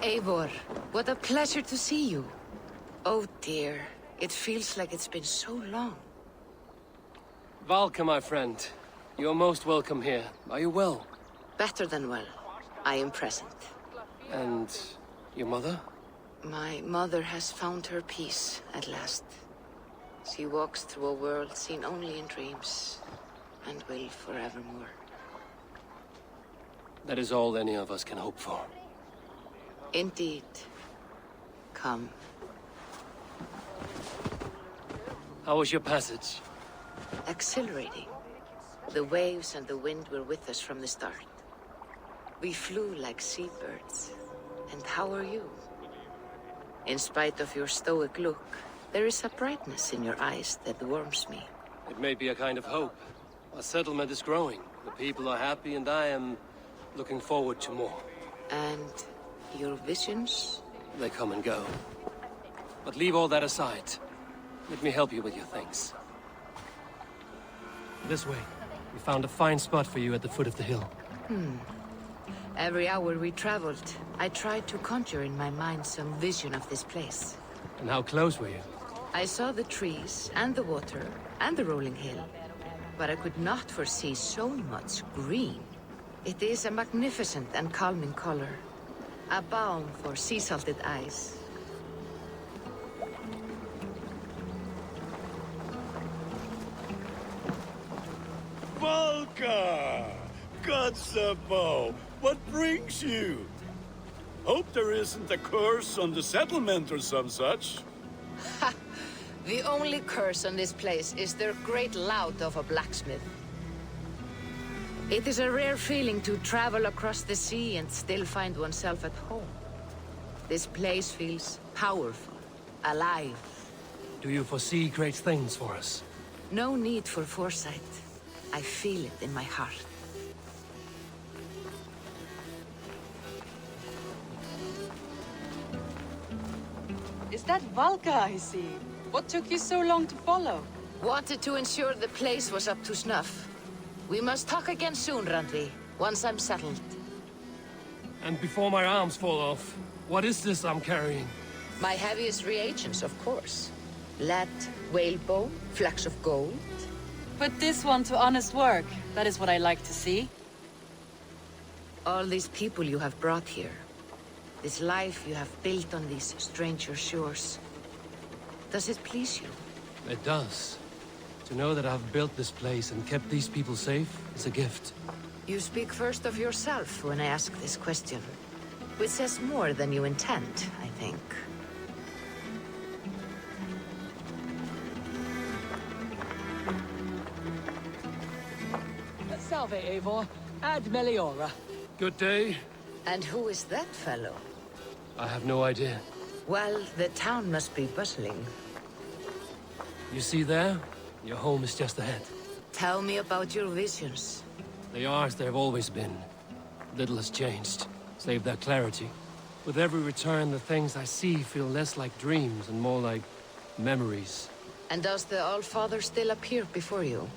Eivor, what a pleasure to see you. Oh dear, it feels like it's been so long. Valka, my friend. You're most welcome here. Are you well? Better than well. I am present. And your mother? My mother has found her peace at last. She walks through a world seen only in dreams, and will forevermore. That is all any of us can hope for. Indeed. Come. How was your passage? Exhilarating. The waves and the wind were with us from the start. We flew like seabirds. And how are you? In spite of your stoic look, there is a brightness in your eyes that warms me. It may be a kind of hope. Our settlement is growing. The people are happy and I am looking forward to more. And your visions? They come and go. But leave all that aside. Let me help you with your things. This way. We found a fine spot for you at the foot of the hill. Every hour we traveled, I tried to conjure in my mind some vision of this place. And how close were you? I saw the trees, and the water, and the rolling hill. But I could not foresee so much green. It is a magnificent and calming color. A balm for sea-salted eyes. Valka! Godsabo! What brings you? Hope there isn't a curse on the settlement or some such. Ha! The only curse on this place is their great lout of a blacksmith. It is a rare feeling to travel across the sea and still find oneself at home. This place feels powerful, alive. Do you foresee great things for us? No need for foresight. I feel it in my heart. Is that Valka I see? What took you so long to follow? Wanted to ensure the place was up to snuff. We must talk again soon, Randvi, once I'm settled. And before my arms fall off, what is this I'm carrying? My heaviest reagents, of course. Lead, whalebone, flecks of gold. Put this one to honest work. That is what I like to see. All these people you have brought here. This life you have built on these stranger shores. Does it please you? It does. To know that I've built this place and kept these people safe is a gift. You speak first of yourself when I ask this question. Which says more than you intend, I think. Salve, Eivor. Ad Meliora. Good day. And who is that fellow? I have no idea. Well, the town must be bustling. You see there? Your home is just ahead. Tell me about your visions. They are as they've always been. Little has changed, save their clarity. With every return, the things I see feel less like dreams and more like memories. And does the All-Father still appear before you?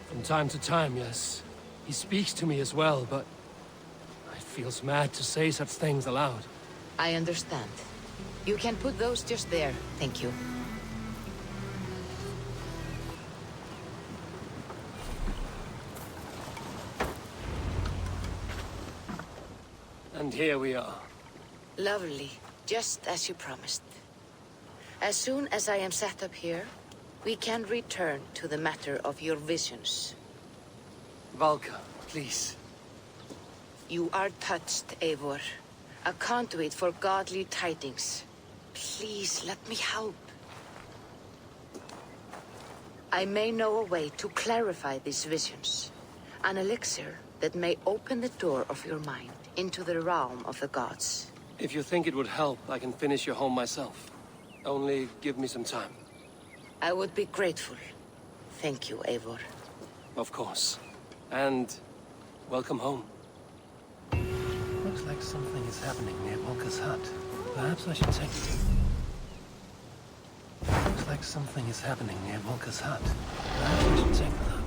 From time to time, yes. He speaks to me as well, but it feels mad to say such things aloud. I understand. You can put those just there, thank you. And here we are. Lovely, just as you promised. As soon as I am set up here, we can return to the matter of your visions. Valka, please. You are touched, Eivor. A conduit for godly tidings. Please, let me help. I may know a way to clarify these visions. An elixir that may open the door of your mind into the realm of the gods. If you think it would help, I can finish your home myself. Only give me some time. I would be grateful. Thank you, Eivor. Of course. And welcome home. Looks like something is happening near Volka's hut. Perhaps I should take it. Looks like something is happening near Volka's hut. Perhaps I should take a look.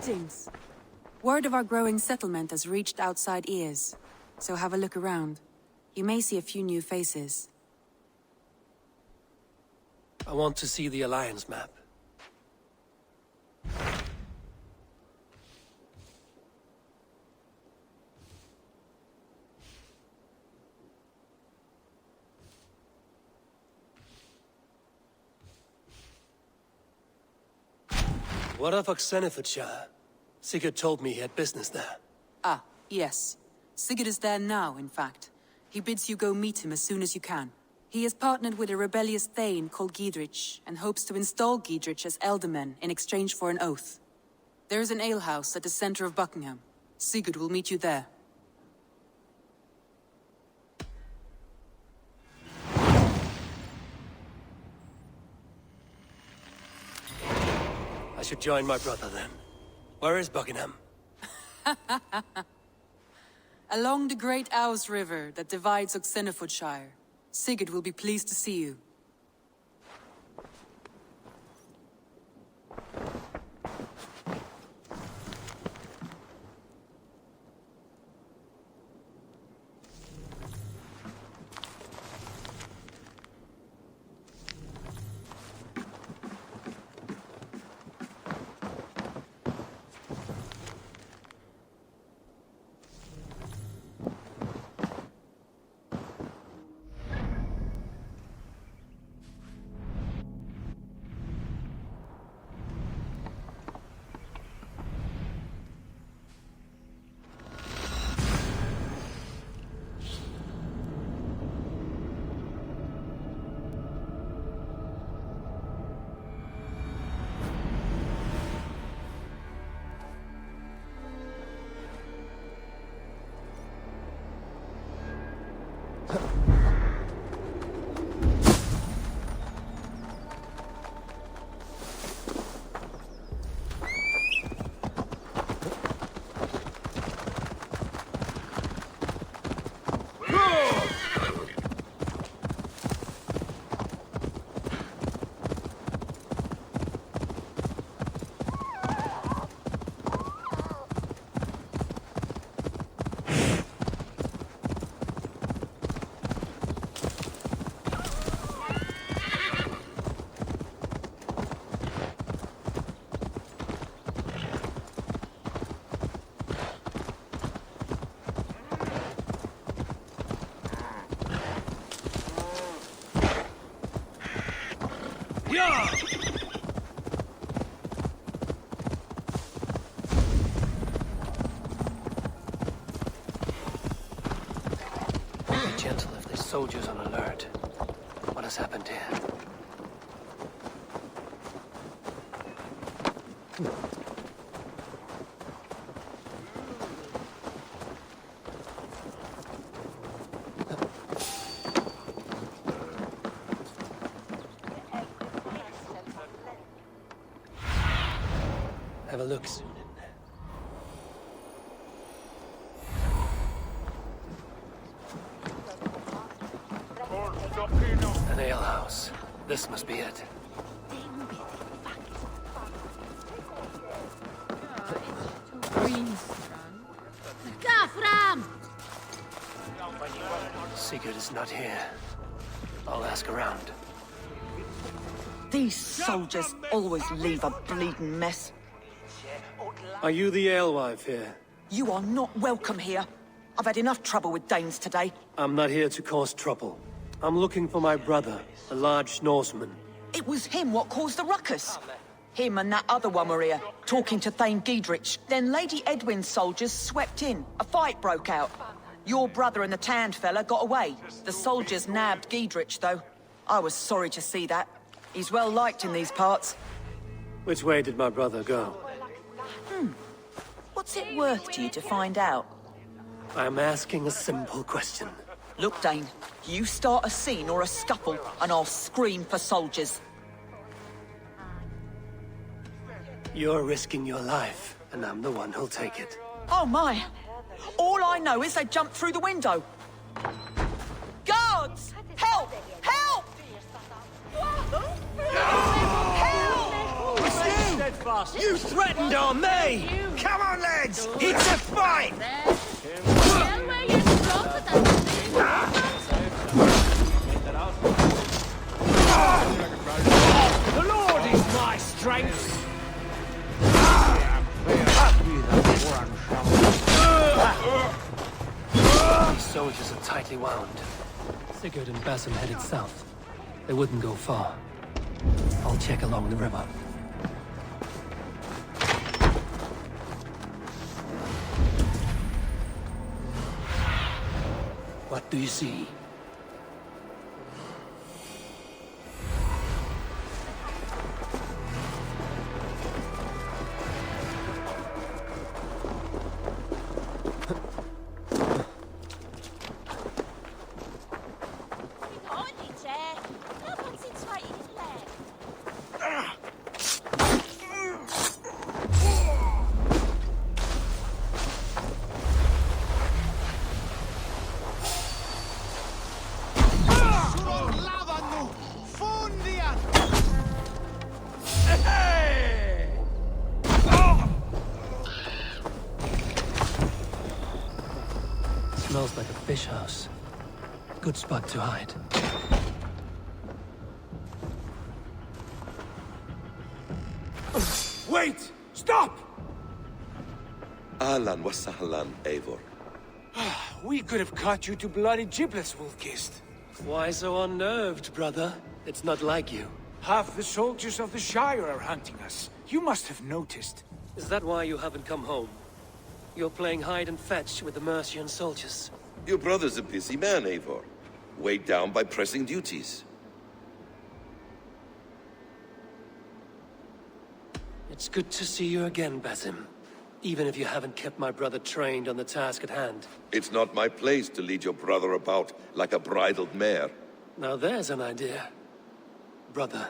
Greetings. Word of our growing settlement has reached outside ears, so have a look around. You may see a few new faces. I want to see the Alliance map. What of Oxenfordshire? Sigurd told me he had business there. Ah, yes. Sigurd is there now, in fact. He bids you go meet him as soon as you can. He has partnered with a rebellious Thane called Giedrich, and hopes to install Giedrich as Elderman in exchange for an oath. There is an alehouse at the center of Buckingham. Sigurd will meet you there. I should join my brother then. Where is Buckingham? Along the Great Ouse River that divides Oxenfordshire. Sigurd will be pleased to see you. Be gentle if there's soldiers on alert. What has happened here? Have a look soon. An alehouse. This must be it. Sigurd is not here. I'll ask around. These soldiers always leave a bleeding mess. Are you the alewife here? You are not welcome here. I've had enough trouble with Danes today. I'm not here to cause trouble. I'm looking for my brother, a large Norseman. It was him what caused the ruckus. Him and that other one were here, talking to Thane Giedrich. Then Lady Edwin's soldiers swept in. A fight broke out. Your brother and the tanned fella got away. The soldiers nabbed Giedrich, though. I was sorry to see that. He's well liked in these parts. Which way did my brother go? What's it worth to you to find out? I'm asking a simple question. Look, Dane, you start a scene or a scuffle, and I'll scream for soldiers. You're risking your life, and I'm the one who'll take it. Oh, my. All I know is they jumped through the window. Guards! Help! Help! Help! fast. You threatened on me! Come on, lads! It's a fight! The Lord is my strength. These soldiers are tightly wound. Sigurd and Basim headed south. They wouldn't go far. I'll check along the river. What do you see? Smells like a fish house. Good spot to hide. Wait! Stop! Ahlan wa sahlan, Eivor. We could have cut you to bloody giblets, Wolf-Kissed. Why so unnerved, brother? It's not like you. Half the soldiers of the Shire are hunting us. You must have noticed. Is that why you haven't come home? You're playing hide and fetch with the Mercian soldiers. Your brother's a busy man, Eivor. Weighed down by pressing duties. It's good to see you again, Basim. Even if you haven't kept my brother trained on the task at hand. It's not my place to lead your brother about like a bridled mare. Now there's an idea. Brother,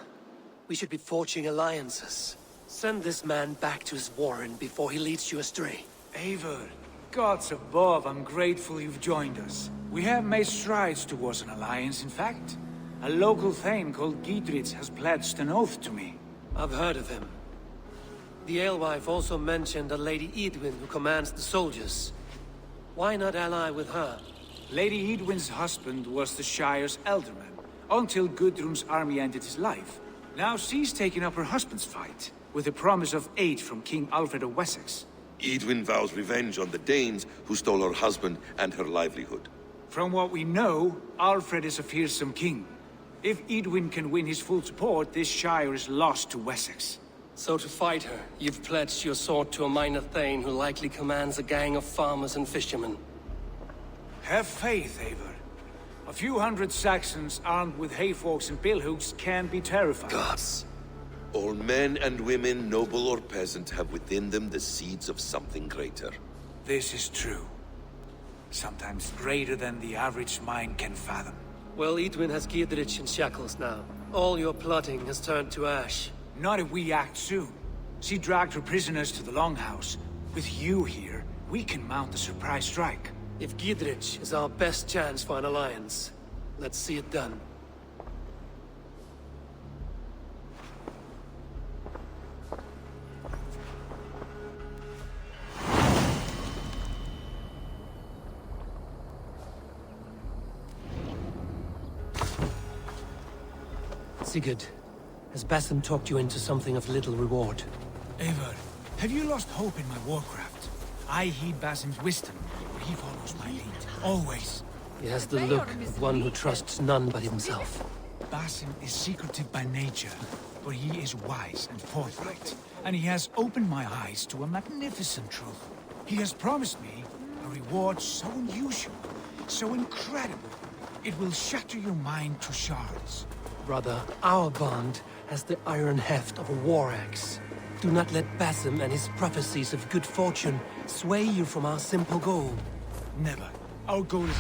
we should be forging alliances. Send this man back to his warren before he leads you astray. Eivor, gods above, I'm grateful you've joined us. We have made strides towards an alliance, in fact. A local thane called Giedrich has pledged an oath to me. I've heard of him. The alewife also mentioned a Lady Edwin who commands the soldiers. Why not ally with her? Lady Edwin's husband was the Shire's elderman, until Gudrun's army ended his life. Now she's taken up her husband's fight, with the promise of aid from King Alfred of Wessex. Edwin vows revenge on the Danes who stole her husband and her livelihood. From what we know, Alfred is a fearsome king. If Edwin can win his full support, this Shire is lost to Wessex. So to fight her, you've pledged your sword to a minor thane who likely commands a gang of farmers and fishermen. Have faith, Eivor. A few hundred Saxons armed with hayforks and billhooks can be terrifying. Gods. All men and women, noble or peasant, have within them the seeds of something greater. This is true. Sometimes greater than the average mind can fathom. Well, Edwin has Giedrich in shackles now. All your plotting has turned to ash. Not if we act soon. She dragged her prisoners to the Longhouse. With you here, we can mount a surprise strike. If Giedrich is our best chance for an alliance, let's see it done. Sigurd, has Basim talked you into something of little reward? Eivor, have you lost hope in my warcraft? I heed Basim's wisdom, but he follows my lead. Always. He has the look of one who trusts none but himself. Basim is secretive by nature, but he is wise and forthright. And he has opened my eyes to a magnificent truth. He has promised me a reward so unusual, so incredible, it will shatter your mind to shards. Brother, our bond has the iron heft of a war axe. Do not let Basim and his prophecies of good fortune sway you from our simple goal. Never. Our goal is...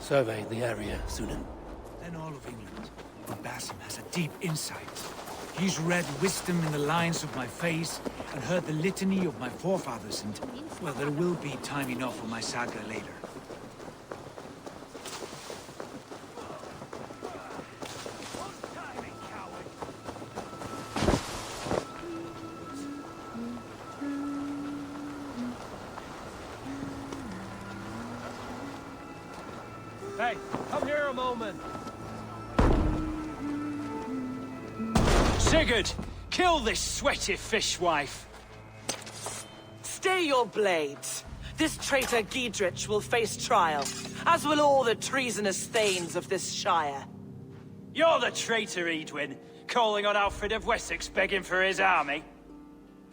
Survey the area, Sunan. Then all of England. And Basim has a deep insight. He's read wisdom in the lines of my face and heard the litany of my forefathers and... well, there will be time enough for my saga later. Hey, come here a moment. Sigurd, kill this sweaty fishwife. Stay your blades. This traitor Giedrich will face trial, as will all the treasonous thanes of this shire. You're the traitor, Edwin, calling on Alfred of Wessex begging for his army.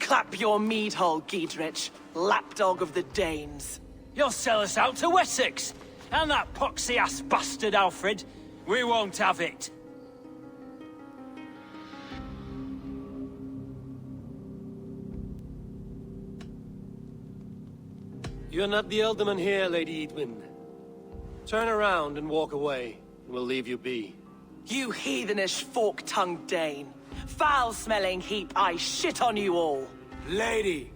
Clap your mead hole, Giedrich, lapdog of the Danes. You'll sell us out to Wessex, and that poxy-ass bastard Alfred. We won't have it. You're not the Elderman here, Lady Edwin. Turn around and walk away, and we'll leave you be. You heathenish fork-tongued Dane. Foul-smelling heap, I shit on you all. Lady,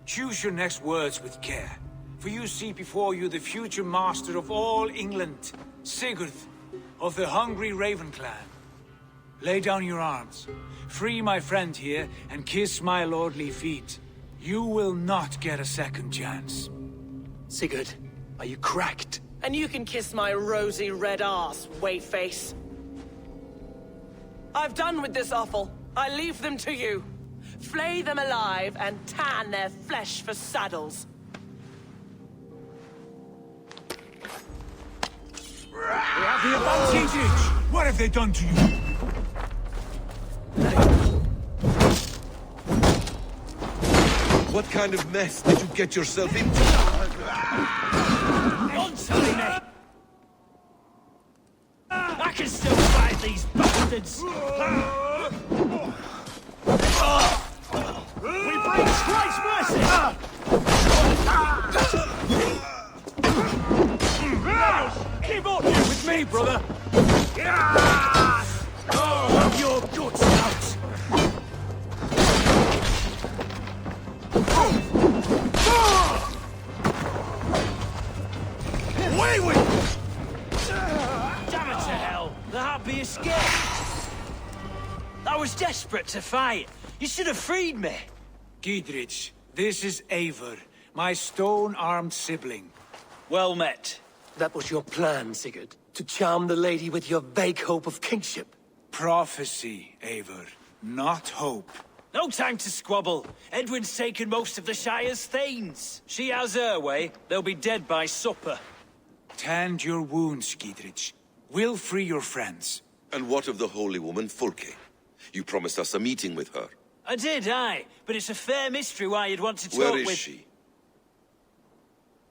choose your next words with care. For you see before you the future master of all England, Sigurd, of the hungry Raven clan. Lay down your arms, free my friend here, and kiss my lordly feet. You will not get a second chance. Sigurd, are you cracked? And you can kiss my rosy red ass, wayface. I've done with this offal. I leave them to you. Flay them alive and tan their flesh for saddles. We have the advantage! What have they done to you? What kind of mess did you get yourself into? Don't tell me! I can still fight these bastards! We bring twice mercy! Keep on here with me, brother! Oh, your guts out! Away with you! Damn it to hell! The happy escape! I was desperate to fight. You should have freed me. Giedrich, this is Eivor, my stone-armed sibling. Well met. That was your plan, Sigurd. To charm the lady with your vague hope of kingship. Prophecy, Eivor, not hope. No time to squabble. Edwin's taken most of the Shire's thanes. She has her way. They'll be dead by supper. Tend your wounds, Giedrich. We'll free your friends. And what of the holy woman, Fulke? You promised us a meeting with her. I did, aye. But it's a fair mystery why you'd want to talk Where with... is she?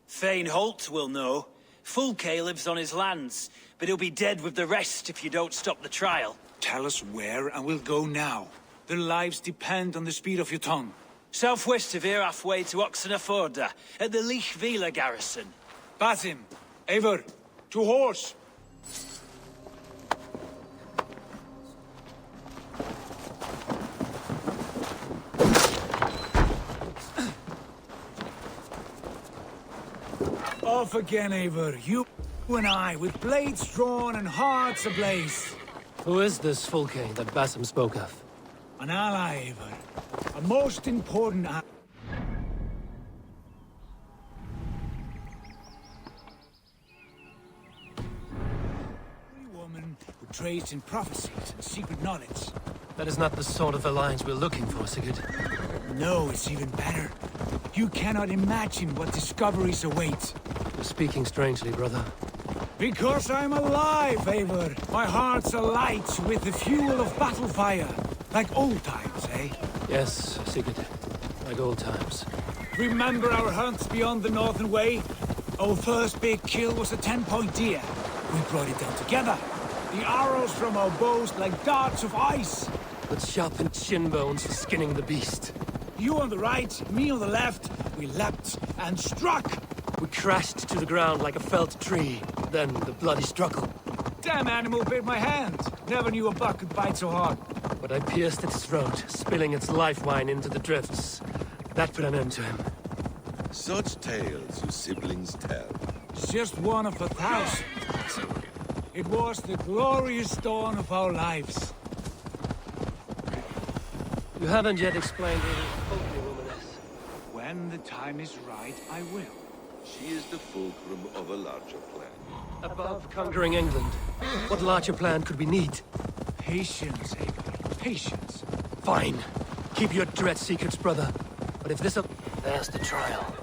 Thane Holt will know. Fulke lives on his lands, but he'll be dead with the rest if you don't stop the trial. Tell us where, and we'll go now. Their lives depend on the speed of your tongue. Southwest of here, halfway to Oxenaforda, at the Lichvila garrison. Basim, Eivor, to horse! Off again, Eivor. You and I, with blades drawn and hearts ablaze. Who is this Fulke that Basim spoke of? An ally, Eivor. A most important ally. A woman who trades in prophecies and secret knowledge. That is not the sort of alliance we're looking for, Sigurd. No, it's even better. You cannot imagine what discoveries await. You're speaking strangely, brother. Because I'm alive, Eivor. My heart's alight with the fuel of battle fire. Like old times, eh? Yes, Sigurd. Like old times. Remember our hunts beyond the Northern Way? Our first big kill was a 10-point deer. We brought it down together. The arrows from our bows like darts of ice. With sharpened shin bones for skinning the beast. You on the right, me on the left. We leapt and struck. We crashed to the ground like a felled tree. Then the bloody struggle. Damn animal bit my hand. Never knew a buck could bite so hard. But I pierced its throat, spilling its life wine into the drifts. That put an end to him. Such tales your siblings tell. It's just one of 1,000. It was the glorious dawn of our lives. You haven't yet explained who this Fulke woman is. When the time is right, I will. She is the fulcrum of a larger plan. Above conquering England, what larger plan could we need? Patience, Eivor. Patience. Fine. Keep your dread secrets, brother. But if this... There's the trial.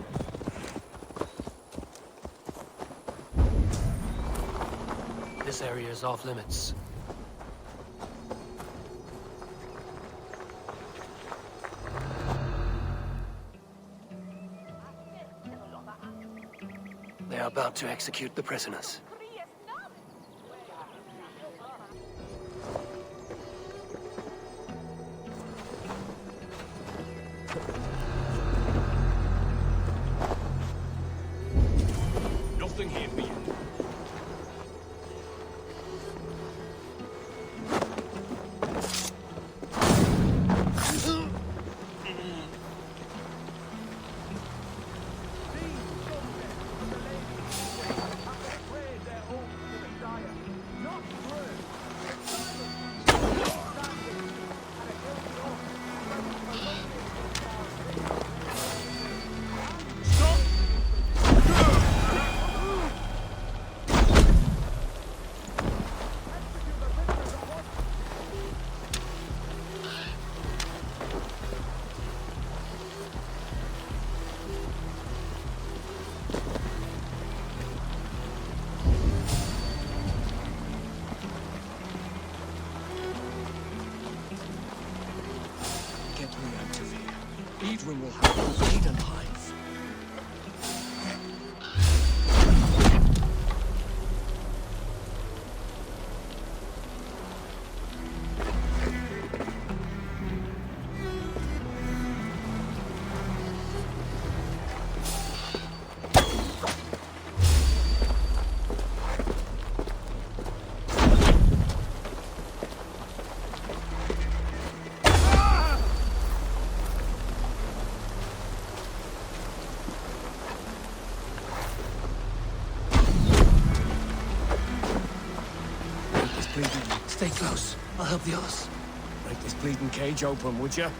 This area is off limits. They are about to execute the prisoners. Nothing here for you. Eivor will have to lead and hide. Stay close. I'll help the others. Break this bleeding cage open, would you?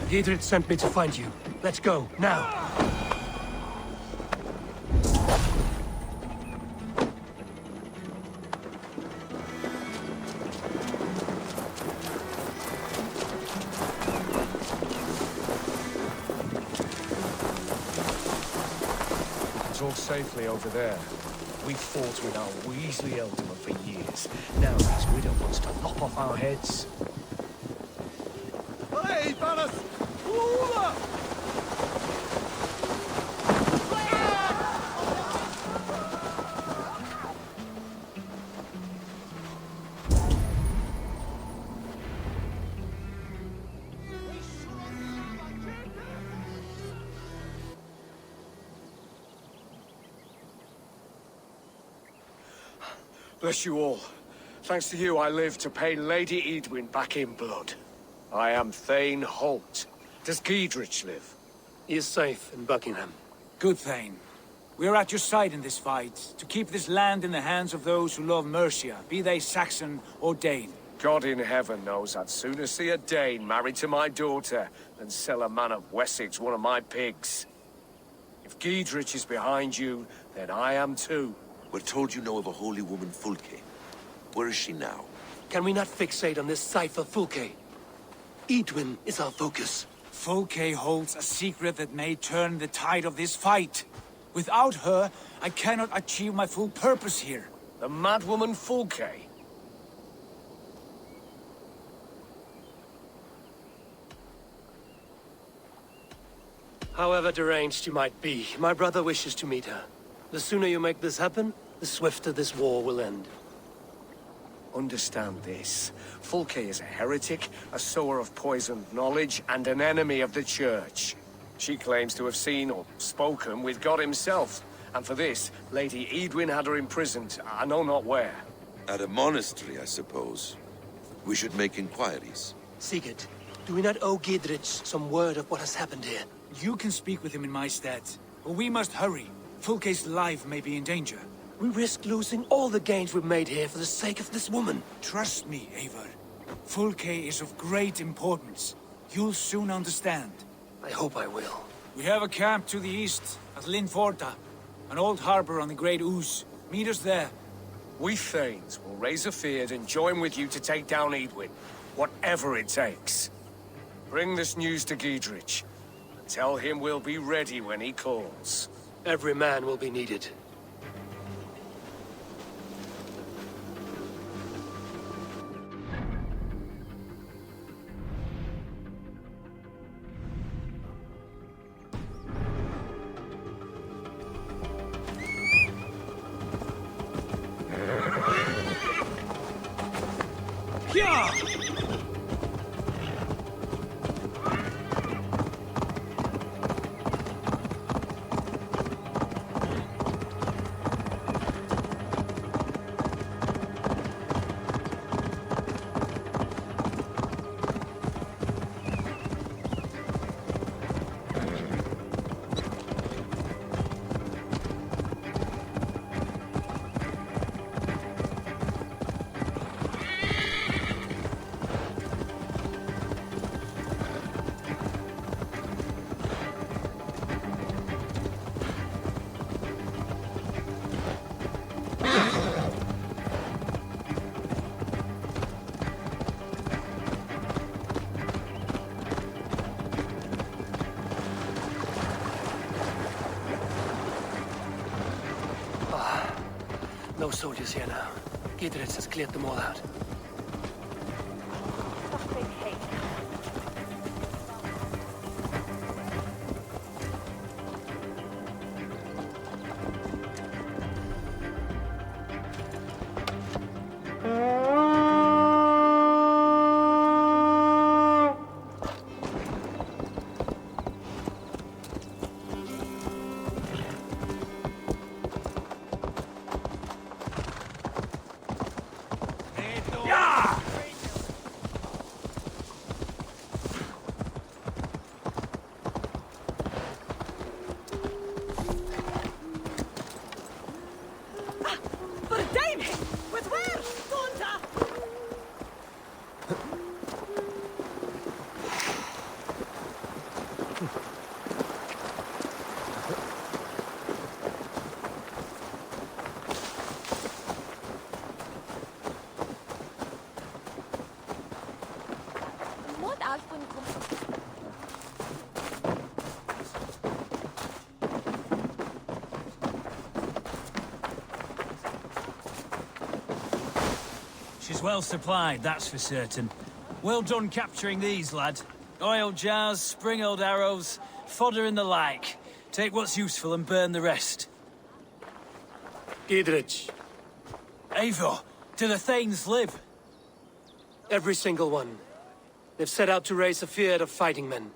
Giedrich sent me to find you. Let's go, now! Talk safely over there. We fought with our Weasley Eldorman for years. Now this widow wants to lop off our heads. Hey, fellas! Bless you all. Thanks to you, I live to pay Lady Edwin back in blood. I am Thane Holt. Does Giedrich live? He is safe in Buckingham. Good, Thane. We are at your side in this fight, to keep this land in the hands of those who love Mercia, be they Saxon or Dane. God in heaven knows I'd sooner see a Dane married to my daughter than sell a man of Wessex one of my pigs. If Giedrich is behind you, then I am too. We're told you know of a holy woman, Fulke. Where is she now? Can we not fixate on this cipher, Fulke? Edwin is our focus. Fulke holds a secret that may turn the tide of this fight. Without her, I cannot achieve my full purpose here. The madwoman Fulke? However deranged you might be, my brother wishes to meet her. The sooner you make this happen, the swifter this war will end. Understand this. Fulke is a heretic, a sower of poisoned knowledge, and an enemy of the Church. She claims to have seen or spoken with God himself. And for this, Lady Edwin had her imprisoned, I know not where. At a monastery, I suppose. We should make inquiries. Sigurd, do we not owe Giedrich some word of what has happened here? You can speak with him in my stead, but we must hurry. Fulke's life may be in danger. We risk losing all the gains we've made here for the sake of this woman. Trust me, Eivor. Fulke is of great importance. You'll soon understand. I hope I will. We have a camp to the east, at Linforta. An old harbor on the Great Ouse. Meet us there. We Thanes will raise a feard and join with you to take down Edwin. Whatever it takes. Bring this news to Giedrich. Tell him we'll be ready when he calls. Every man will be needed. Yeah! No soldiers here now. Giedrich has cleared them all out. She's well supplied, that's for certain. Well done capturing these, lad. Oil jars, spring-old arrows, fodder and the like. Take what's useful and burn the rest. Giedrich. Eivor, do the Thanes live? Every single one. They've set out to raise a fear of fighting men.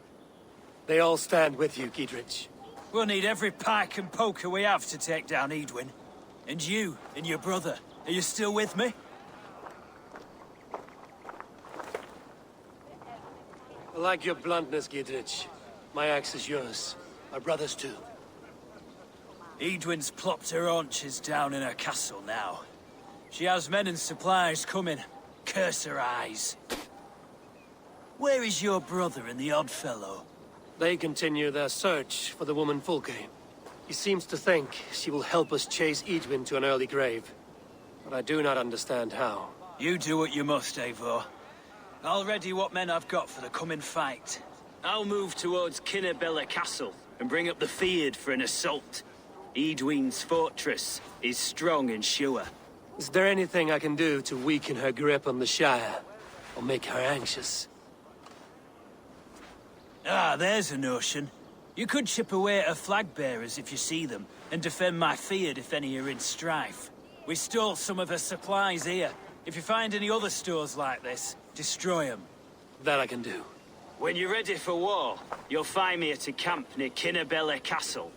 They all stand with you, Giedrich. We'll need every pike and poker we have to take down Edwin. And you, and your brother. Are you still with me? I like your bluntness, Giedrich. My axe is yours. My brother's too. Edwin's plopped her haunches down in her castle now. She has men and supplies coming. Curse her eyes. Where is your brother and the odd fellow? They continue their search for the woman Fulke. He seems to think she will help us chase Edwin to an early grave. But I do not understand how. You do what you must, Eivor. I'll ready what men I've got for the coming fight. I'll move towards Kinnabella Castle and bring up the Fyrd for an assault. Edwin's fortress is strong and sure. Is there anything I can do to weaken her grip on the Shire? Or make her anxious? Ah, there's a notion. You could chip away at her flag bearers if you see them, and defend my Fyrd if any are in strife. We stole some of her supplies here. If you find any other stores like this, destroy them. That I can do. When you're ready for war, you'll find me at a camp near Kinnabella Castle.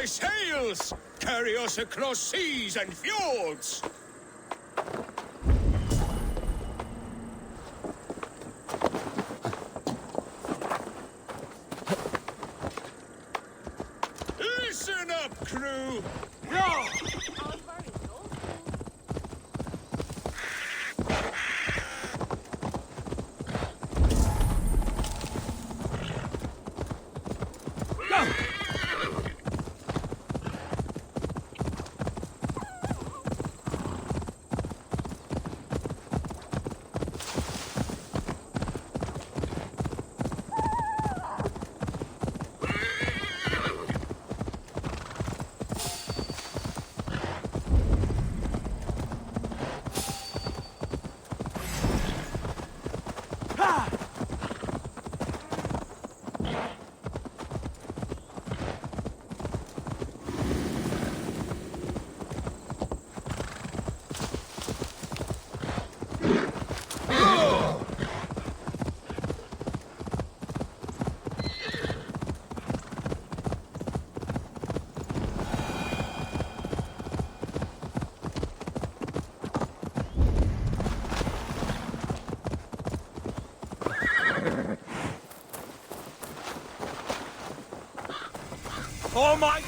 sails! Carry us across seas and fjords! Listen up, crew! Oh my...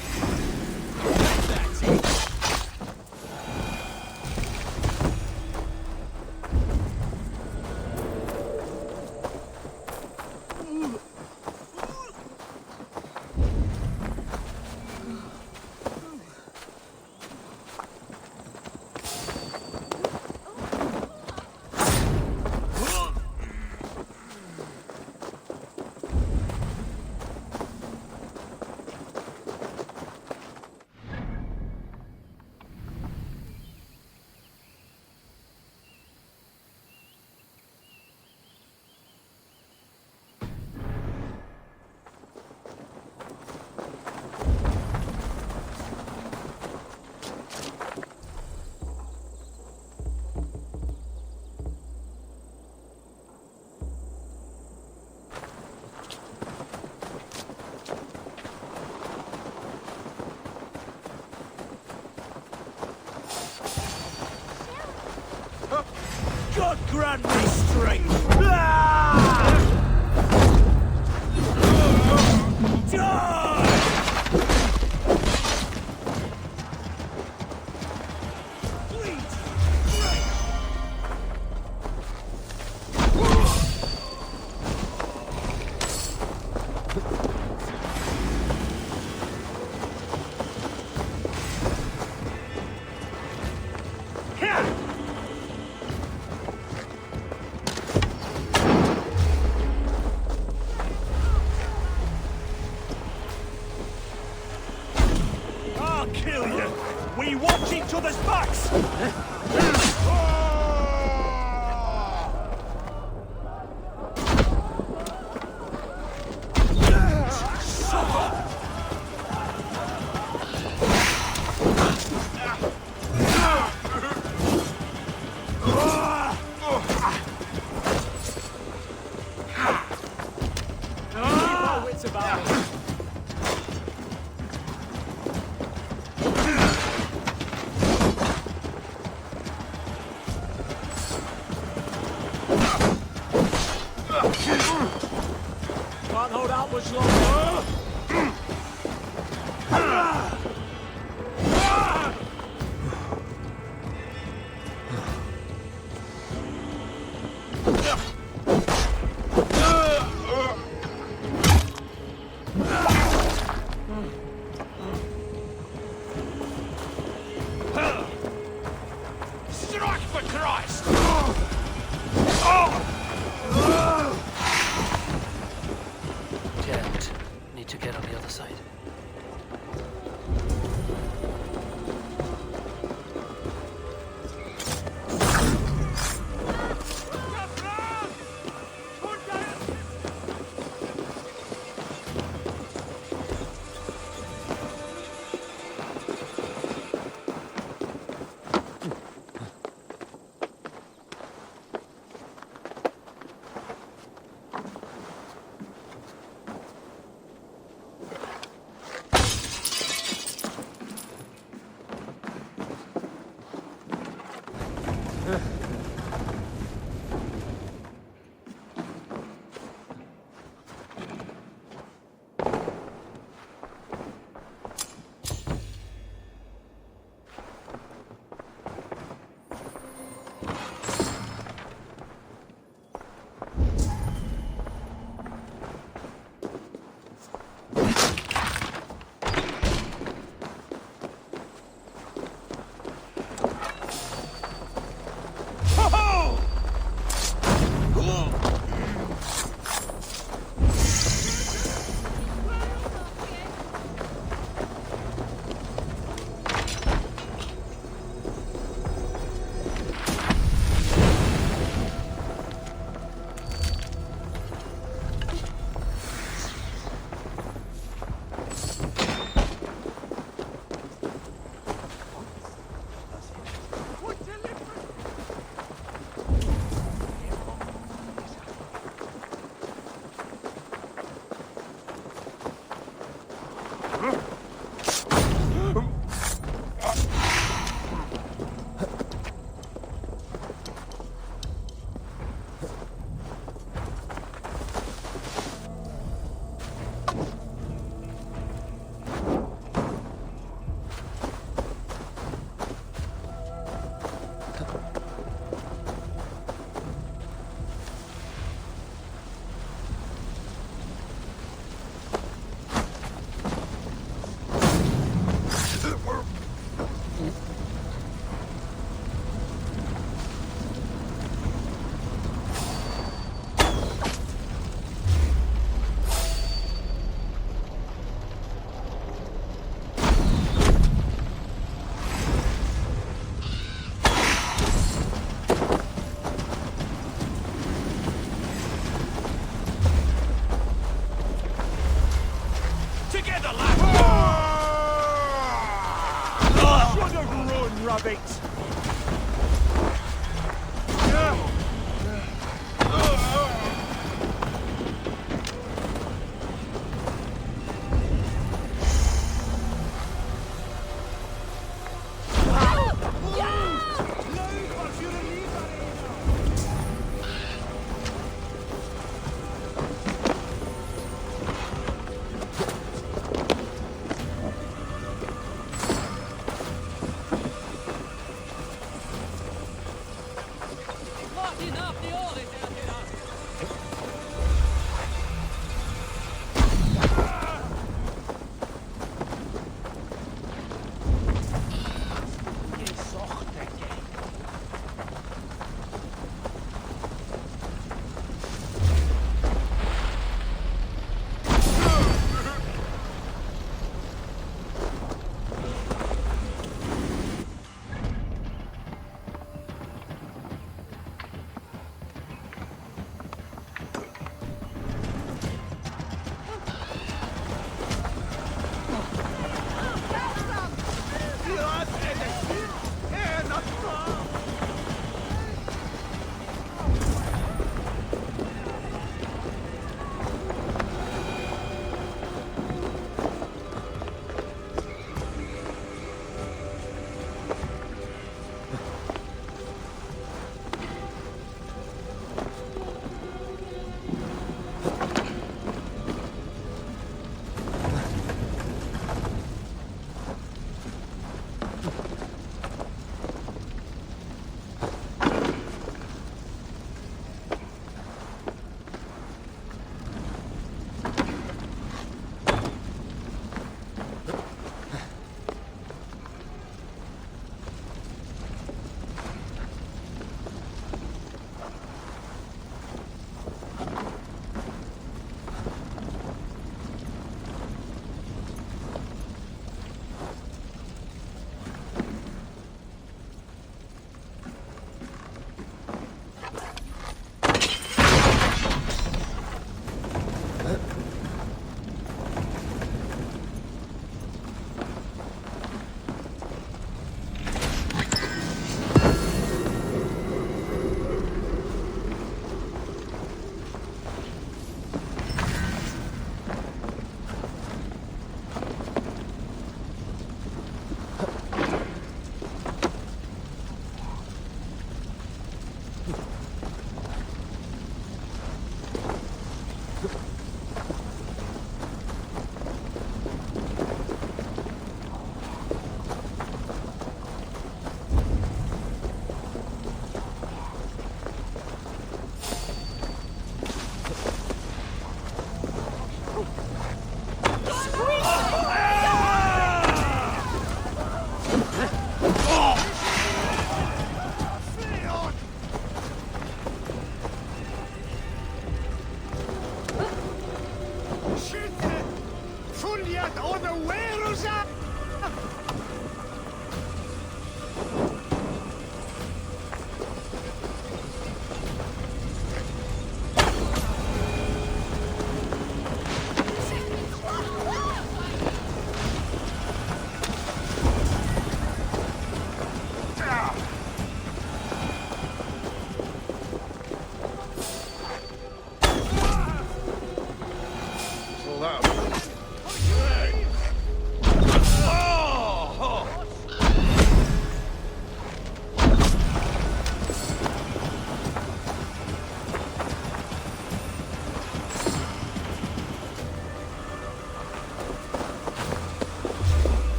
God grant me strength! Kill you! We watch each other's backs! Can't hold out much longer. Strike for Christ! Dead.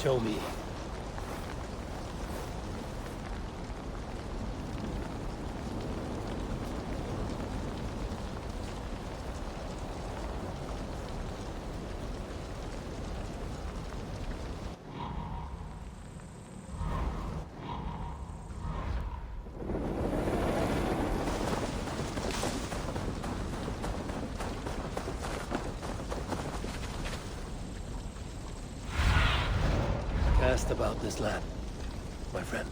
Show me. Cast about this land, my friend.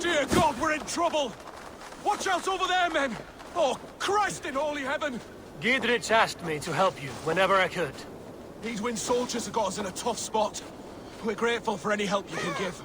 Dear God, we're in trouble! Watch out over there, men! Oh, Christ in holy heaven! Giedrich asked me to help you whenever I could. These Wind soldiers have got us in a tough spot. We're grateful for any help you can give.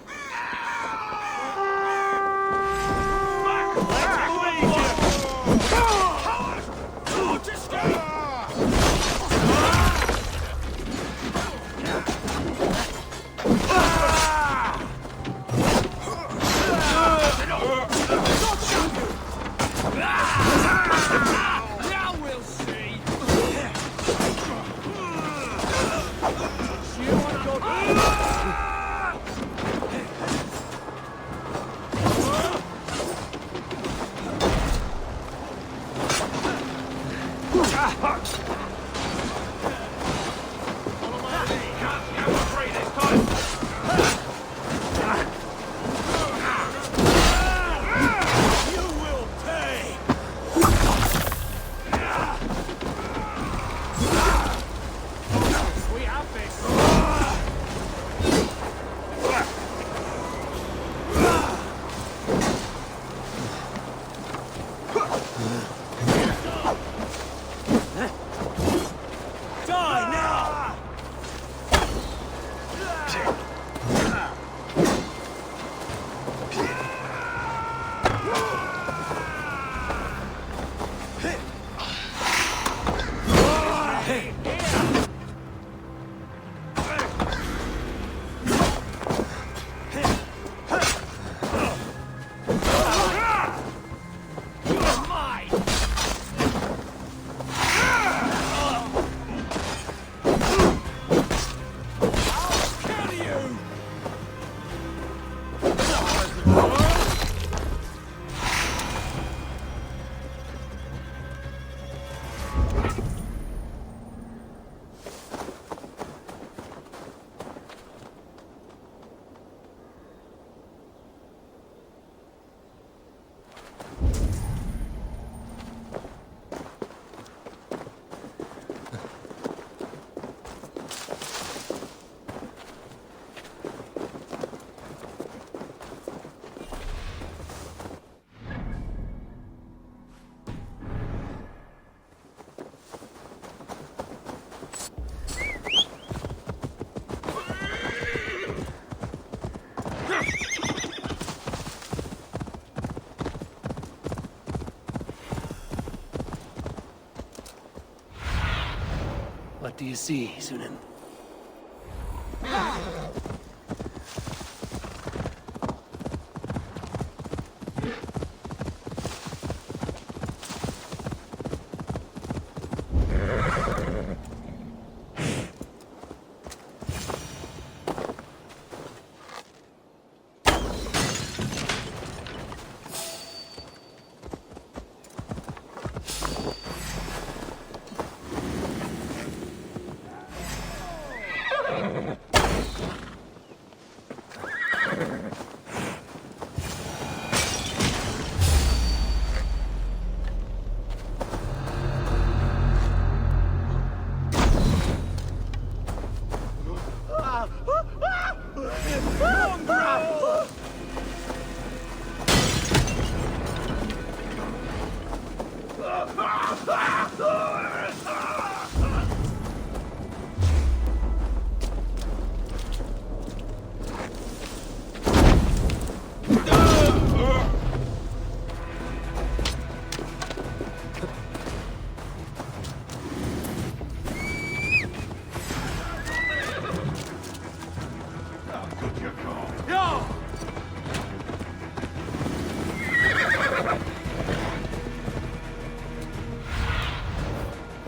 do you see, Sunan?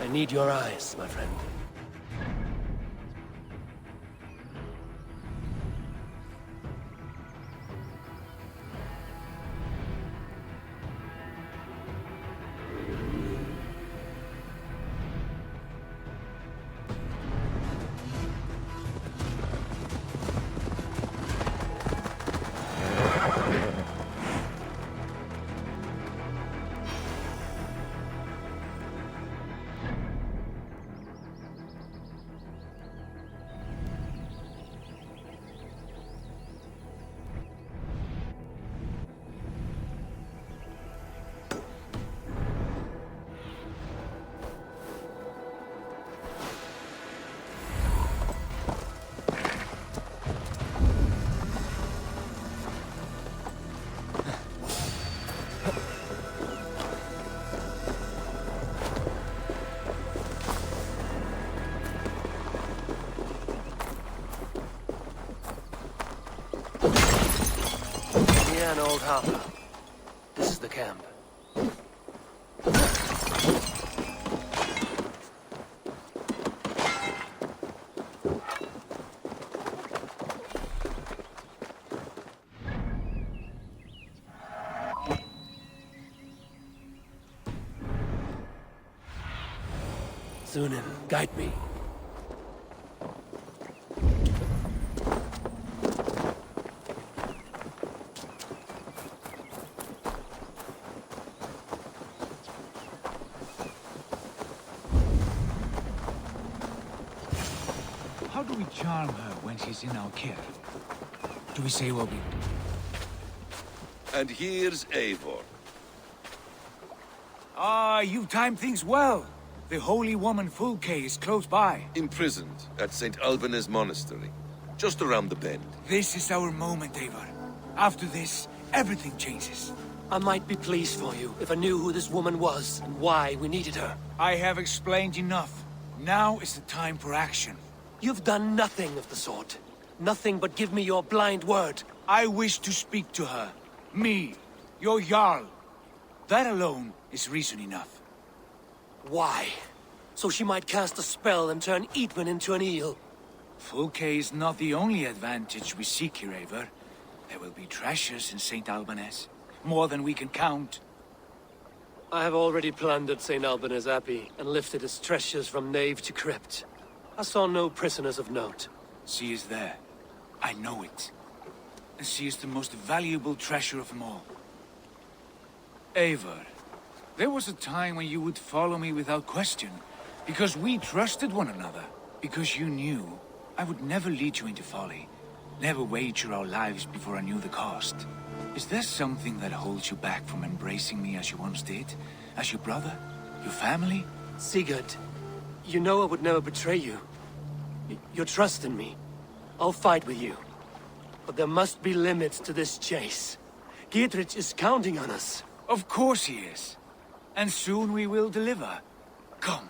I need your eyes, my friend. An old harbor. This is the camp. Sunan, guide me. How do we charm her when she's in our care? Do we say what we... And here's Eivor. Ah, you've timed things well. The holy woman Fulke is close by. Imprisoned at St. Alban's Monastery, just around the bend. This is our moment, Eivor. After this, everything changes. I might be pleased for you if I knew who this woman was and why we needed her. I have explained enough. Now is the time for action. You've done nothing of the sort. Nothing but give me your blind word. I wish to speak to her. Me, your Jarl. That alone is reason enough. Why? So she might cast a spell and turn Eatman into an eel. Fulke is not the only advantage we seek here, Eivor. There will be treasures in St. Alban's. More than we can count. I have already plundered St. Alban's Abbey and lifted its treasures from nave to crypt. I saw no prisoners of note. She is there. I know it. And she is the most valuable treasure of them all. Eivor, there was a time when you would follow me without question. Because we trusted one another. Because you knew I would never lead you into folly. Never wager our lives before I knew the cost. Is there something that holds you back from embracing me as you once did? As your brother? Your family? Sigurd, you know I would never betray you. Your trust in me. I'll fight with you. But there must be limits to this chase. Giedrich is counting on us. Of course he is. And soon we will deliver. Come.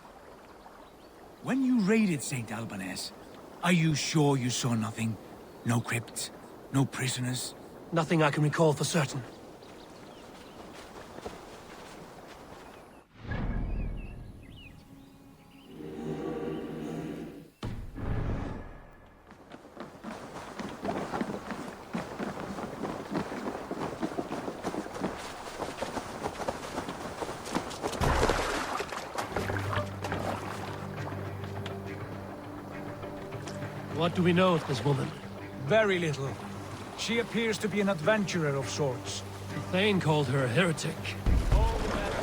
when you raided St. Albanese, are you sure you saw nothing? No crypts? No prisoners? Nothing I can recall for certain. What do we know of this woman? Very little. She appears to be an adventurer of sorts. Thane called her a heretic. All the better.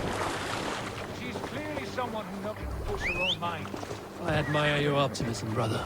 She's clearly someone who knows to push her own mind. I admire your optimism, brother.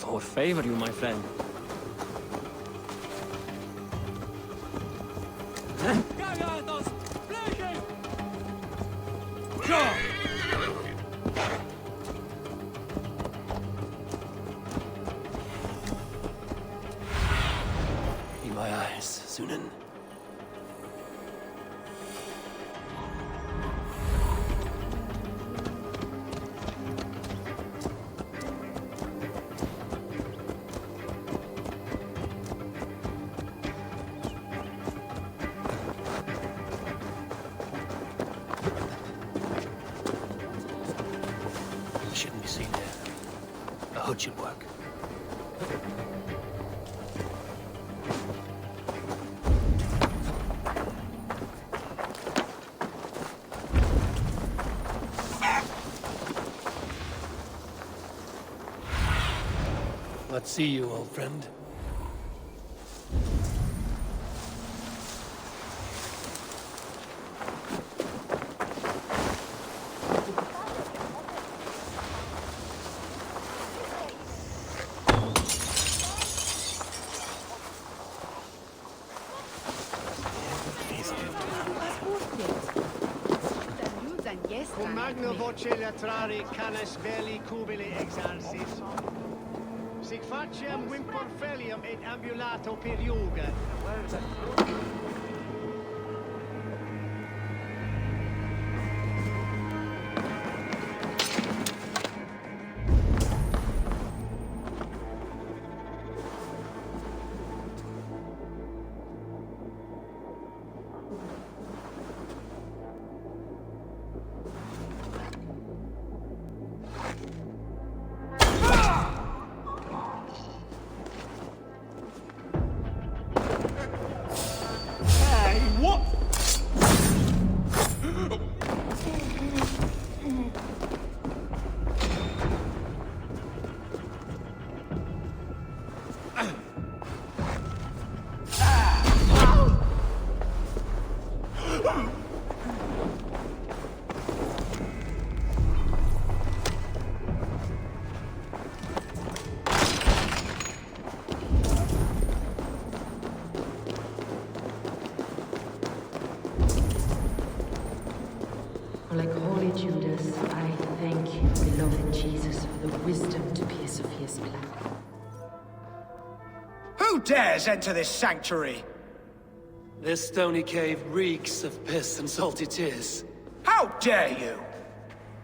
What favor you, my friend? Be my eyes, Sunan. Shouldn't be seen there. A hood should work. Let's see you, old friend. Cum magno voce latrari canis belli cubili exarsis. Sic faciem vimpor felium et ambulato per iuga. Like holy Judas, I thank you, beloved Jesus, for the wisdom to pierce Sophia's plan. Who dares enter this sanctuary? This stony cave reeks of piss and salty tears. How dare you?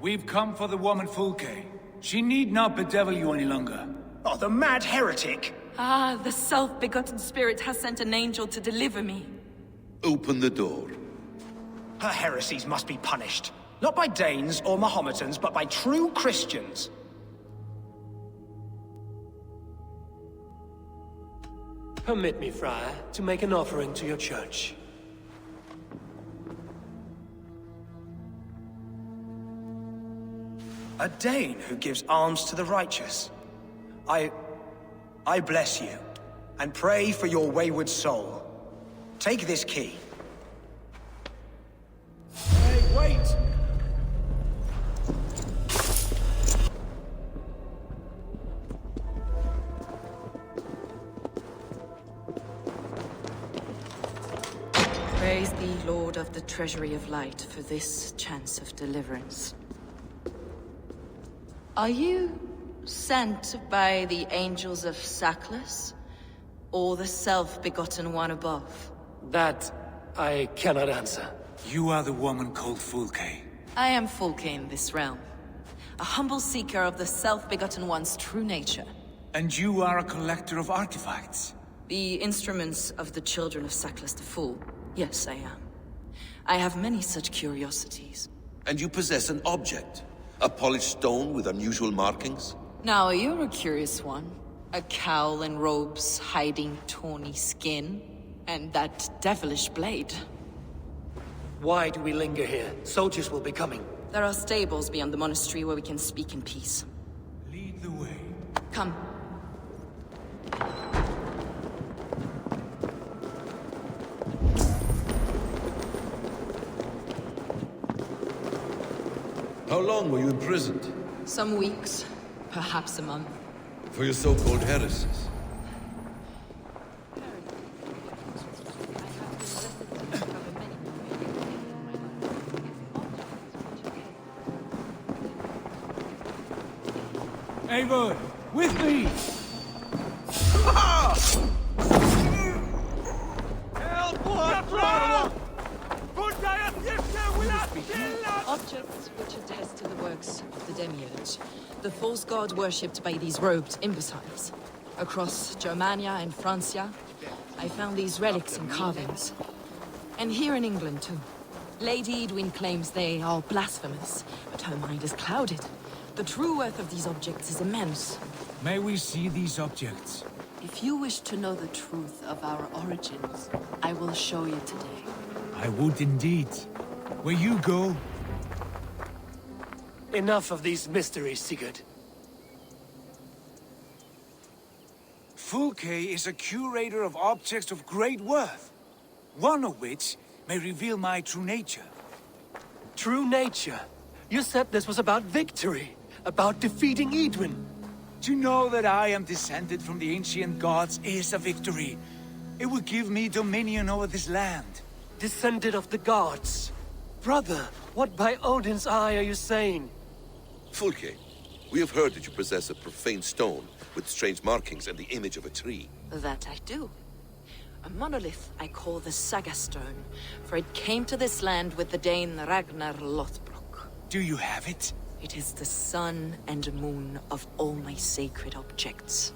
We've come for the woman Fulke. She need not bedevil you any longer. Oh, the mad heretic! Ah, the self-begotten spirit has sent an angel to deliver me. Open the door. Her heresies must be punished. Not by Danes or Mahometans, but by true Christians. Permit me, Friar, to make an offering to your church. A Dane who gives alms to the righteous. I bless you, and pray for your wayward soul. Take this key. Hey, wait! Praise thee, Lord of the Treasury of Light, for this chance of deliverance. Are you sent by the angels of Sackless, or the self-begotten one above? That I cannot answer. You are the woman called Fulke. I am Fulke in this realm, a humble seeker of the self-begotten one's true nature. And you are a collector of artifacts? The instruments of the children of Sackless the Fool. Yes, I am. I have many such curiosities. And you possess an object? A polished stone with unusual markings? Now, you're a curious one. A cowl and robes hiding tawny skin. And that devilish blade. Why do we linger here? Soldiers will be coming. There are stables beyond the monastery where we can speak in peace. Lead the way. Come. How long were you imprisoned? Some weeks, perhaps a month. For your so-called heresies? Eivor, with me! Objects which attest to the works of the Demiurge, the false god worshipped by these robed imbeciles. Across Germania and Francia, I found these relics and carvings. And here in England, too. Lady Edwin claims they are blasphemous, but her mind is clouded. The true worth of these objects is immense. May we see these objects? If you wish to know the truth of our origins, I will show you today. I would indeed. Where you go... Enough of these mysteries, Sigurd. Fulke is a curator of objects of great worth, one of which may reveal my true nature. True nature? You said this was about victory, about defeating Edwin. To know that I am descended from the ancient gods is a victory. It will give me dominion over this land. Descended of the gods? Brother, what by Odin's eye are you saying? Fulke, we have heard that you possess a profane stone with strange markings and the image of a tree. That I do. A monolith I call the Saga Stone, for it came to this land with the Dane Ragnar Lothbrok. Do you have it? It is the sun and moon of all my sacred objects.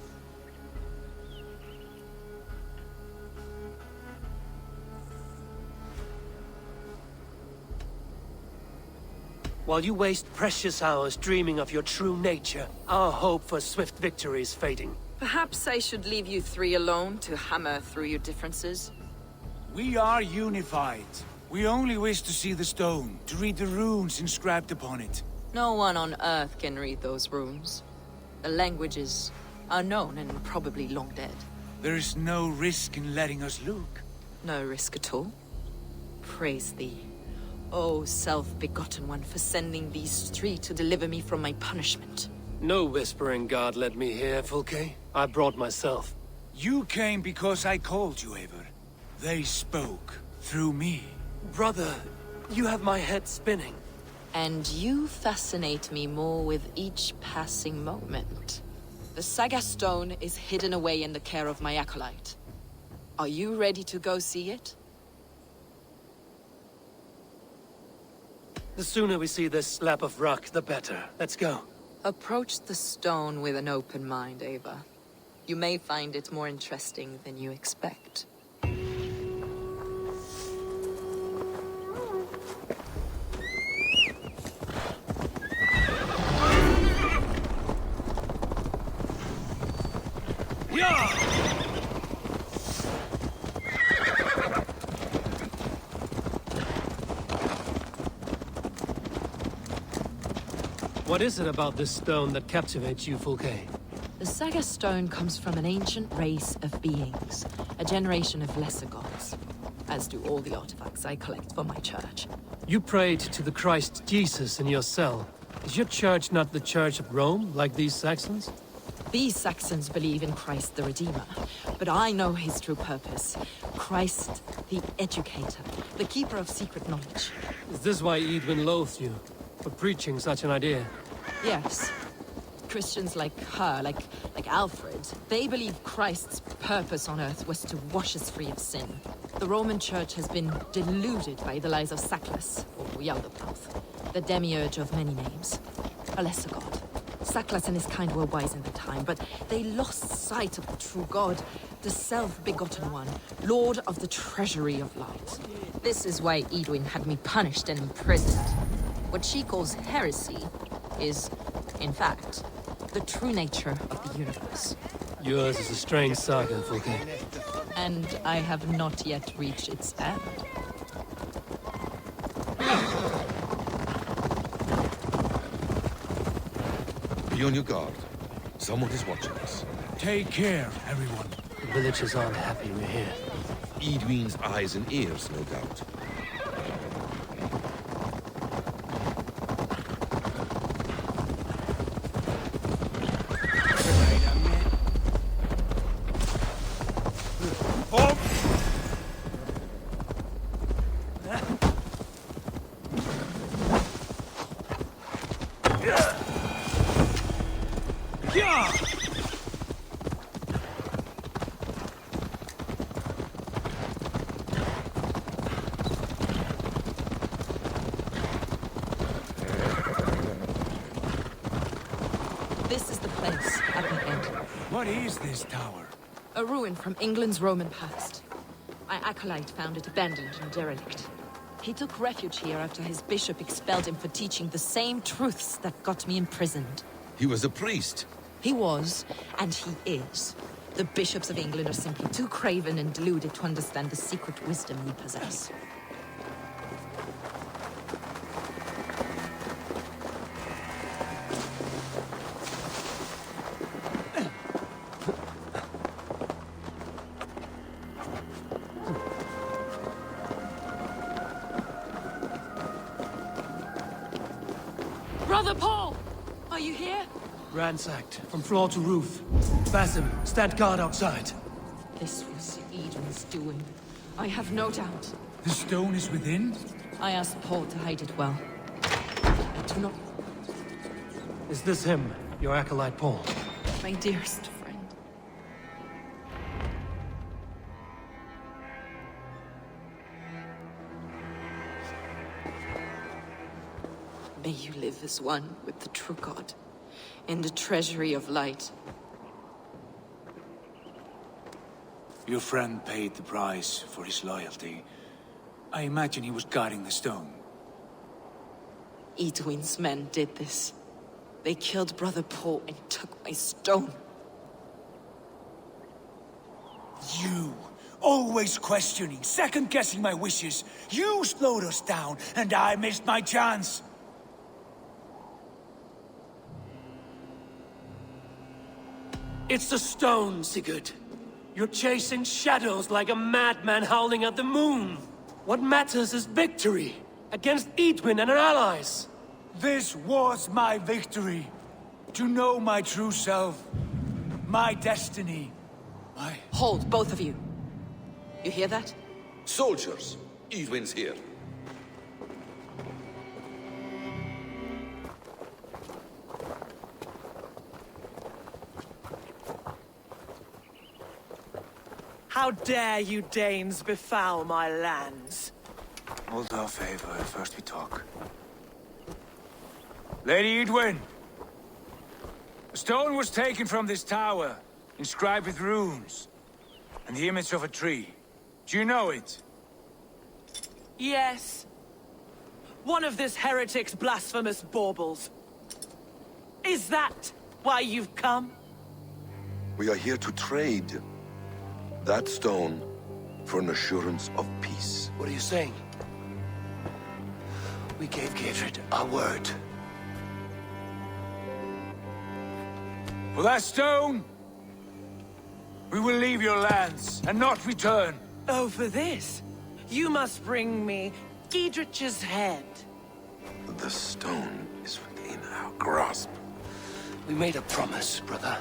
While you waste precious hours dreaming of your true nature, our hope for swift victory is fading. Perhaps I should leave you three alone to hammer through your differences? We are unified. We only wish to see the stone, to read the runes inscribed upon it. No one on Earth can read those runes. The languages are known and probably long dead. There is no risk in letting us look. No risk at all. Praise thee, O self-begotten one, for sending these three to deliver me from my punishment. No whispering God led me here, Fulke. I brought myself. You came because I called you, Eivor. They spoke through me. Brother, you have my head spinning. And you fascinate me more with each passing moment. The Saga Stone is hidden away in the care of my acolyte. Are you ready to go see it? The sooner we see this slab of rock, the better. Let's go. Approach the stone with an open mind, Eivor. You may find it more interesting than you expect. What is it about this stone that captivates you, Fulke? The Saga Stone comes from an ancient race of beings, a generation of lesser gods, as do all the artifacts I collect for my church. You prayed to the Christ Jesus in your cell. Is your church not the Church of Rome, like these Saxons? These Saxons believe in Christ the Redeemer, but I know his true purpose. Christ the Educator, the keeper of secret knowledge. Is this why Edwin loathed you, for preaching such an idea? Yes. Christians like her, like Alfred, they believe Christ's purpose on earth was to wash us free of sin. The Roman Church has been deluded by the lies of Saklas, or Yaldabaoth, the demiurge of many names, a lesser god. Saklas and his kind were wise in their time, but they lost sight of the true God, the self-begotten one, Lord of the Treasury of Light. This is why Edwin had me punished and imprisoned. What she calls heresy is, in fact, the true nature of the universe. Yours is a strange saga, Fulke. And I have not yet reached its end. Be on your guard. Someone is watching us. Take care, everyone. The villagers aren't happy we're here. Edwin's eyes and ears, no doubt. This is the place at the end. What is this tower? A ruin from England's Roman past. My acolyte found it abandoned and derelict. He took refuge here after his bishop expelled him for teaching the same truths that got me imprisoned. He was a priest. He was, and he is. The bishops of England are simply too craven and deluded to understand the secret wisdom we possess. Brother Paul! Are you here? Ransacked, from floor to roof. Basim, stand guard outside. This was Edwin's doing. I have no doubt. The stone is within? I asked Paul to hide it well. I do not... Is this him, your acolyte Paul? My dearest friend. May you live as one with the true God, in the treasury of light. Your friend paid the price for his loyalty. I imagine he was guarding the stone. Edwin's men did this. They killed Brother Paul and took my stone. You! Always questioning, second-guessing my wishes. You slowed us down, and I missed my chance. It's the stone, Sigurd. You're chasing shadows like a madman howling at the moon. What matters is victory against Edwin and her allies. This was my victory. To know my true self. My destiny. My... Hold, both of you. You hear that? Soldiers, Edwin's here. How dare you Danes befoul my lands? Hold off, Eivor. First we talk. Lady Edwin! A stone was taken from this tower, inscribed with runes, and the image of a tree. Do you know it? Yes. One of this heretic's blasphemous baubles. Is that why you've come? We are here to trade that stone for an assurance of peace. What are you saying? We gave Gidrid our word. For that stone, we will leave your lands and not return. Oh, for this? You must bring me Giedrich's head. The stone is within our grasp. We made a promise, brother.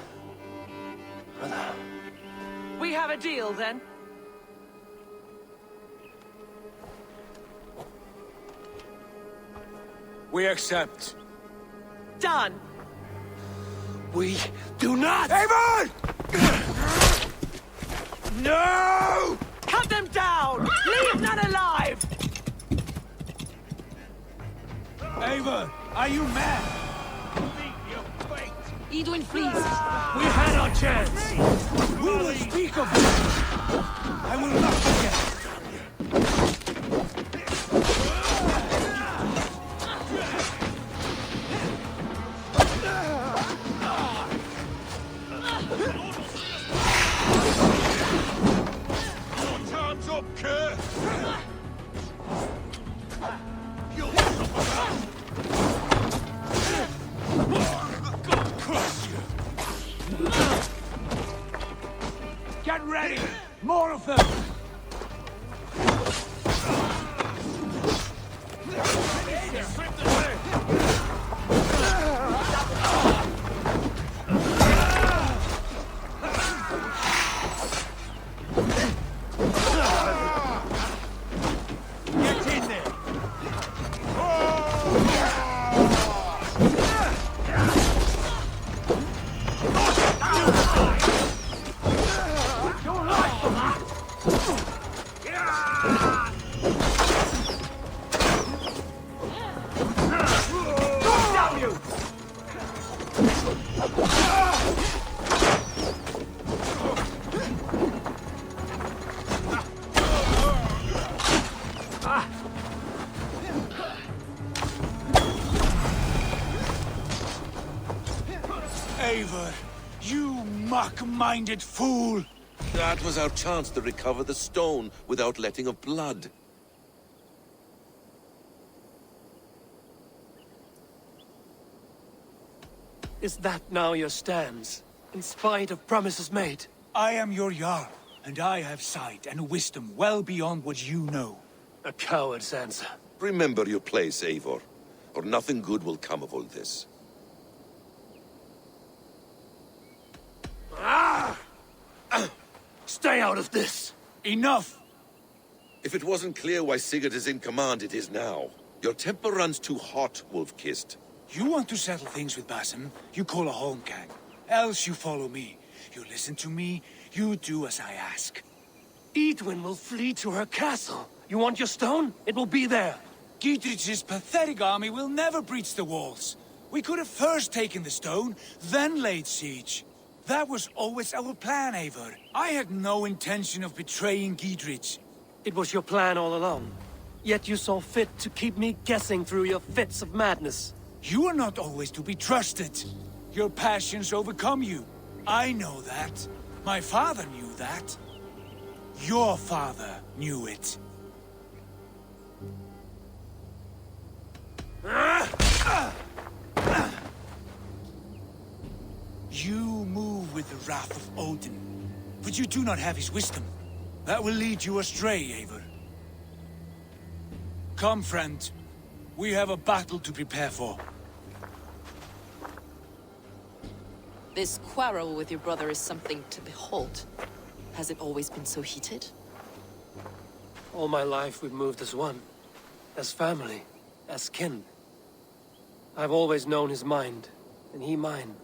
Brother. We have a deal, then? We accept. Done! We do not! Eivor! No! Cut them down! Leave none alive! Eivor, are you mad? Edwin, please. We had our chance! We will speak of it! I will not forget! Time's up, Kerr! Get ready! More of them! Get in there! Eivor, you mock-minded fool! That was our chance to recover the stone without letting of blood. Is that now your stance? In spite of promises made? I am your Jarl, and I have sight and wisdom well beyond what you know. A coward's answer. Remember your place, Eivor, or nothing good will come of all this. Stay out of this! Enough! If it wasn't clear why Sigurd is in command, it is now. Your temper runs too hot, Wolf-Kissed. You want to settle things with Basim, you call a holmgang. Else you follow me. You listen to me, you do as I ask. Edwin will flee to her castle. You want your stone? It will be there. Giedrich's pathetic army will never breach the walls. We could have first taken the stone, then laid siege. That was always our plan, Eivor. I had no intention of betraying Giedrich. It was your plan all along. Yet you saw fit to keep me guessing through your fits of madness. You are not always to be trusted. Your passions overcome you. I know that. My father knew that. Your father knew it. You move with the wrath of Odin, but you do not have his wisdom. That will lead you astray, Eivor. Come, friend. We have a battle to prepare for. This quarrel with your brother is something to behold. Has it always been so heated? All my life we've moved as one. As family. As kin. I've always known his mind, and he mine.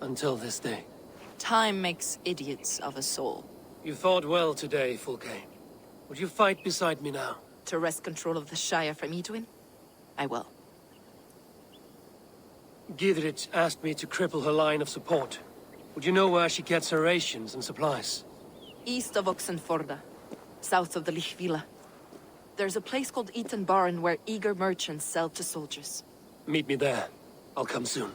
Until this day. Time makes idiots of us all. You fought well today, Fulke. Would you fight beside me now? To wrest control of the Shire from Edwin? I will. Giedrich asked me to cripple her line of support. Would you know where she gets her rations and supplies? East of Oxenforda, south of the Lichvila. There's a place called Eaton Barn where eager merchants sell to soldiers. Meet me there. I'll come soon.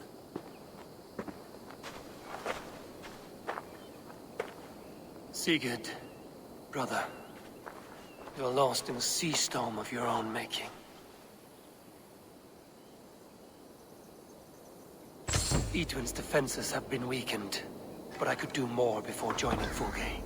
Sigurd, brother, you're lost in a sea storm of your own making. Eadwin's defenses have been weakened, but I could do more before joining Fulke.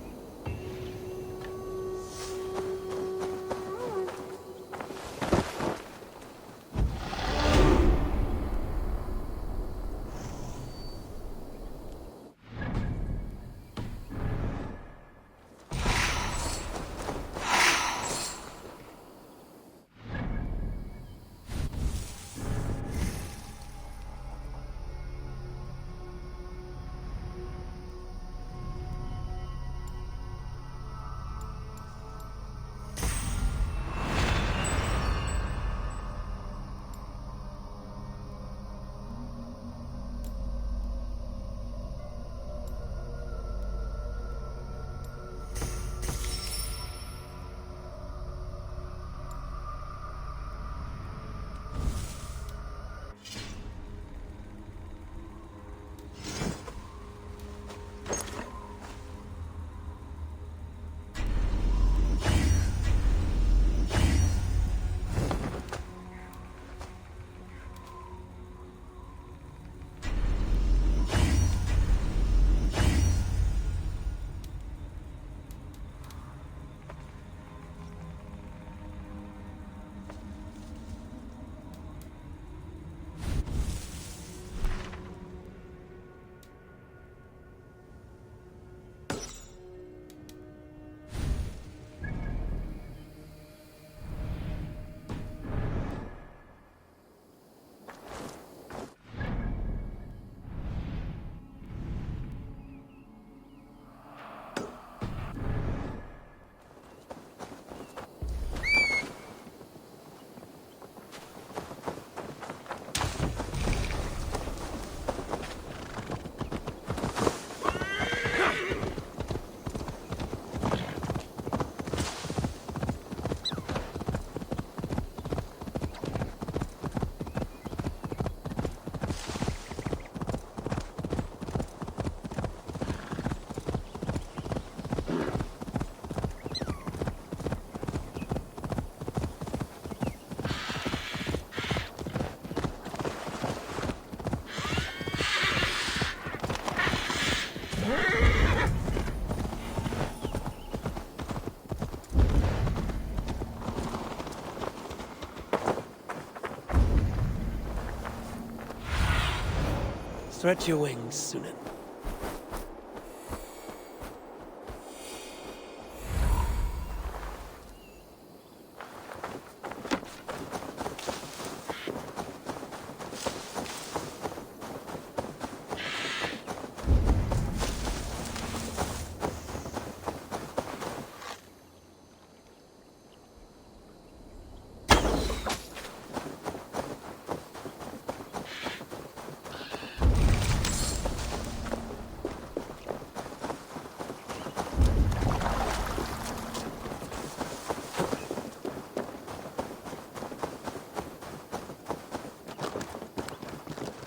Stretch your wings, Sunan.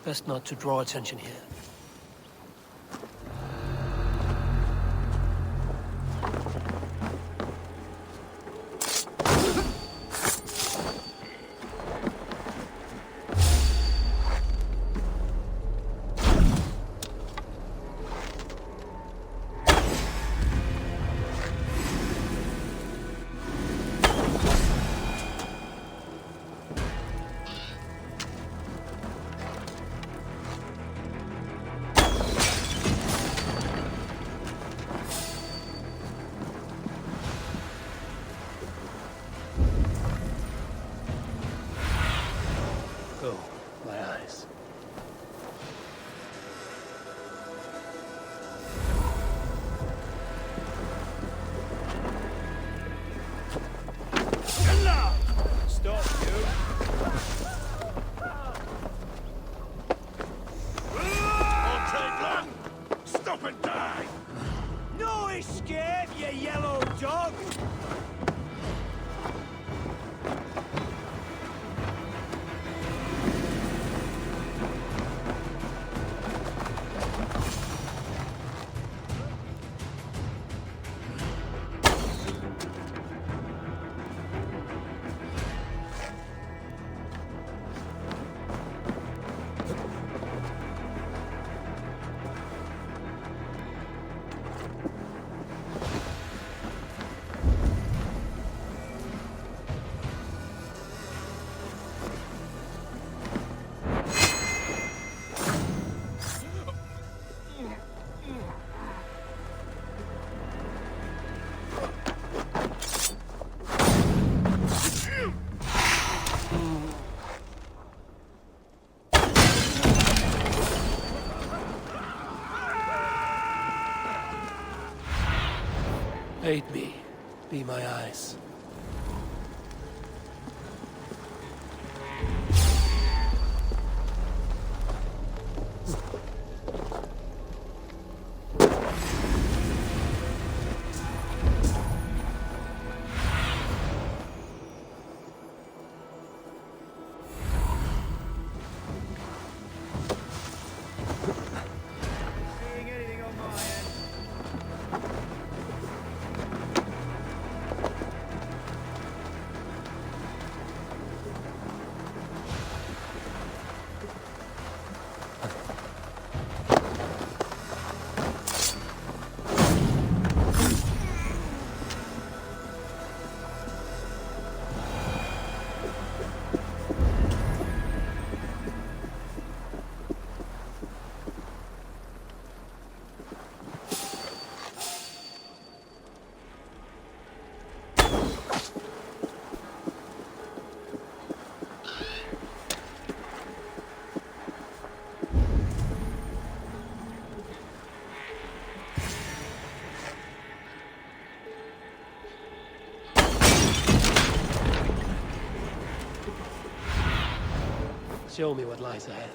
Best not to draw attention here. hate me, be my eyes. Show me what lies ahead.